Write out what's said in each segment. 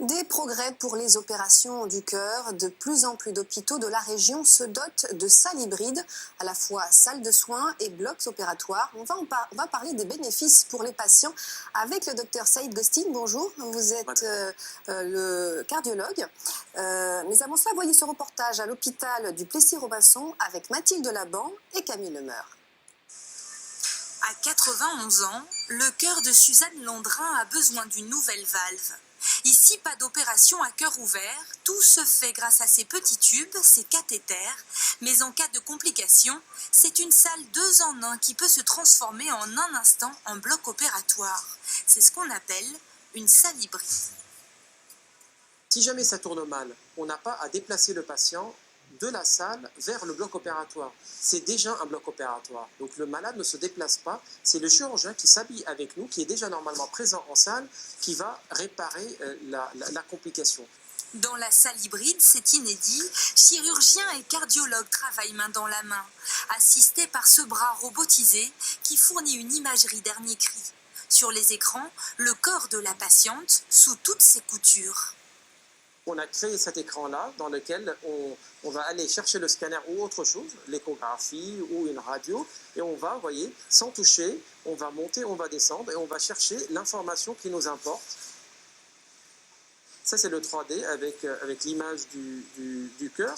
Des progrès pour les opérations du cœur. De plus en plus d'hôpitaux de la région se dotent de salles hybrides, à la fois salles de soins et blocs opératoires. On va parler des bénéfices pour les patients avec le docteur Saïd Ghostine. Bonjour, vous êtes le cardiologue. Mais avant cela, voyez ce reportage à l'hôpital du Plessis-Robinson avec Mathilde Laban et Camille Lemeur. À 91 ans, le cœur de Suzanne Londrin a besoin d'une nouvelle valve. Ici, pas d'opération à cœur ouvert, tout se fait grâce à ces petits tubes, ces cathéters. Mais en cas de complication, c'est une salle 2 en 1 qui peut se transformer en un instant en bloc opératoire. C'est ce qu'on appelle une salle hybride. Si jamais ça tourne mal, on n'a pas à déplacer le patient de la salle vers le bloc opératoire. C'est déjà un bloc opératoire. Donc le malade ne se déplace pas. C'est le chirurgien qui s'habille avec nous, qui est déjà normalement présent en salle, qui va réparer la complication. Dans la salle hybride, c'est inédit. Chirurgiens et cardiologues travaillent main dans la main, assistés par ce bras robotisé qui fournit une imagerie dernier cri. Sur les écrans, le corps de la patiente sous toutes ses coutures. On a créé cet écran-là dans lequel on va aller chercher le scanner ou autre chose, l'échographie ou une radio, et on va, vous voyez, sans toucher, on va monter, on va descendre, et on va chercher l'information qui nous importe. Ça, c'est le 3D avec l'image du cœur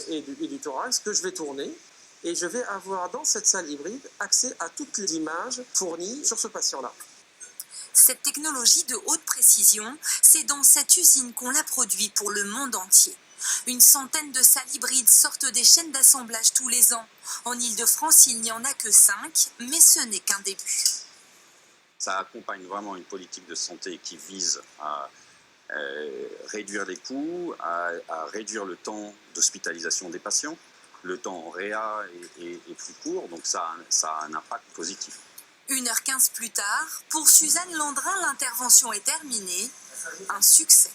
et du thorax que je vais tourner. Et je vais avoir dans cette salle hybride accès à toutes les images fournies sur ce patient-là. Cette technologie de haute précision, c'est dans cette usine qu'on la produit pour le monde entier. Une centaine de salles hybrides sortent des chaînes d'assemblage tous les ans. En Île-de-France, il n'y en a que 5, mais ce n'est qu'un début. Ça accompagne vraiment une politique de santé qui vise à réduire les coûts, à réduire le temps d'hospitalisation des patients. Le temps en réa est plus court, donc ça a un impact positif. 1h15 plus tard, pour Suzanne Londrin, l'intervention est terminée. Un succès.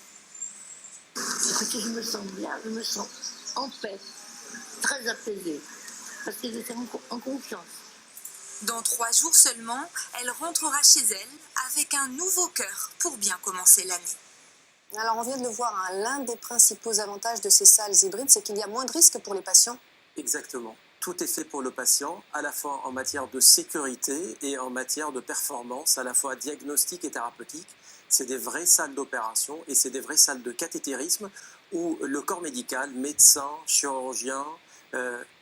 Écoutez, je me sens bien, je me sens en paix, très apaisée, parce que j'étais en confiance. Dans 3 jours seulement, elle rentrera chez elle avec un nouveau cœur pour bien commencer l'année. Alors on vient de le voir, hein, l'un des principaux avantages de ces salles hybrides, c'est qu'il y a moins de risques pour les patients. Exactement. Tout est fait pour le patient, à la fois en matière de sécurité et en matière de performance, à la fois diagnostique et thérapeutique. C'est des vraies salles d'opération et c'est des vraies salles de cathétérisme où le corps médical, médecin, chirurgien,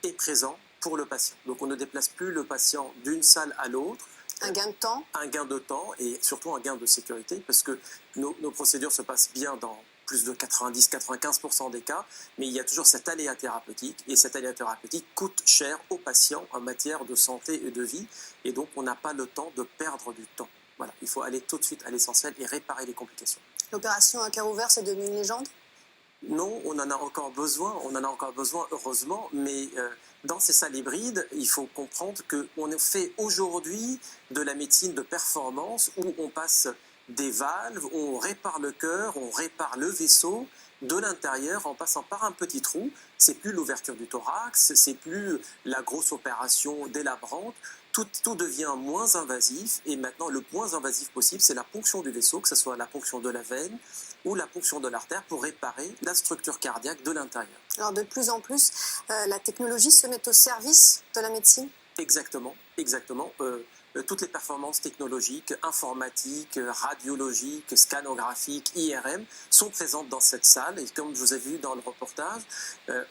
est présent pour le patient. Donc on ne déplace plus le patient d'une salle à l'autre. Un gain de temps. Un gain de temps et surtout un gain de sécurité parce que nos procédures se passent bien dans plus de 90-95% des cas, mais il y a toujours cet aléa thérapeutique, et cet aléa thérapeutique coûte cher aux patients en matière de santé et de vie, et donc on n'a pas le temps de perdre du temps. Voilà, il faut aller tout de suite à l'essentiel et réparer les complications. L'opération à cœur ouvert, c'est devenu une légende ? Non, on en a encore besoin, heureusement, mais dans ces salles hybrides, il faut comprendre qu'on fait aujourd'hui de la médecine de performance où on passe des valves, on répare le cœur, on répare le vaisseau de l'intérieur en passant par un petit trou. C'est plus l'ouverture du thorax, c'est plus la grosse opération délabrante. Tout devient moins invasif et maintenant le moins invasif possible, c'est la ponction du vaisseau, que ce soit la ponction de la veine ou la ponction de l'artère pour réparer la structure cardiaque de l'intérieur. Alors de plus en plus, la technologie se met au service de la médecine ? Exactement. Toutes les performances technologiques, informatiques, radiologiques, scanographiques, IRM sont présentes dans cette salle. Et comme je vous ai vu dans le reportage,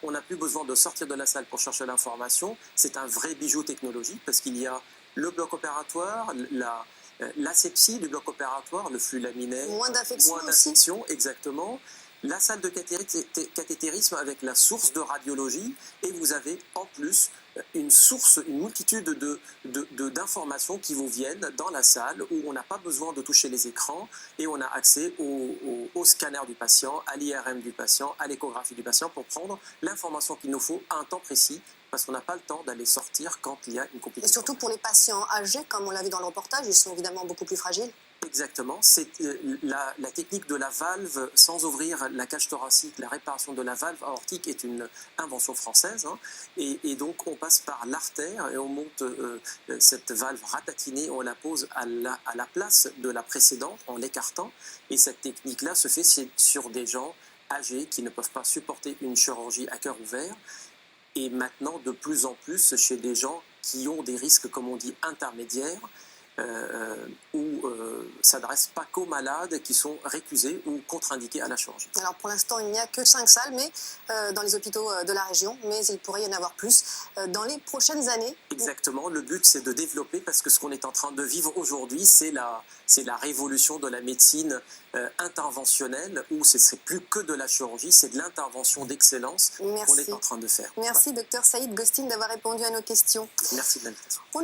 on n'a plus besoin de sortir de la salle pour chercher l'information. C'est un vrai bijou technologique parce qu'il y a le bloc opératoire, l'asepsie du bloc opératoire, le flux laminaire. Moins d'infection aussi. Exactement. La salle de cathétérisme avec la source de radiologie et vous avez en plus une multitude d'informations qui vous viennent dans la salle où on n'a pas besoin de toucher les écrans et on a accès au scanner du patient, à l'IRM du patient, à l'échographie du patient pour prendre l'information qu'il nous faut à un temps précis parce qu'on n'a pas le temps d'aller sortir quand il y a une complication. Et surtout pour les patients âgés, comme on l'a vu dans le reportage, ils sont évidemment beaucoup plus fragiles. Exactement. C'est la technique de la valve sans ouvrir la cage thoracique, la réparation de la valve aortique est une invention française. Hein, et donc on passe par l'artère et on monte cette valve ratatinée, on la pose à la place de la précédente en l'écartant. Et cette technique-là se fait sur des gens âgés qui ne peuvent pas supporter une chirurgie à cœur ouvert. Et maintenant, de plus en plus, chez des gens qui ont des risques, comme on dit, intermédiaires, où s'adresse pas qu'aux malades qui sont récusés ou contre-indiqués à la chirurgie. Alors pour l'instant, il n'y a que 5 salles mais, dans les hôpitaux de la région, mais il pourrait y en avoir plus dans les prochaines années. Exactement, le but c'est de développer, parce que ce qu'on est en train de vivre aujourd'hui, c'est la révolution de la médecine interventionnelle, où c'est plus que de la chirurgie, c'est de l'intervention d'excellence qu'on est en train de faire. Merci, docteur Saïd Ghostine, d'avoir répondu à nos questions. Merci de l'invitation.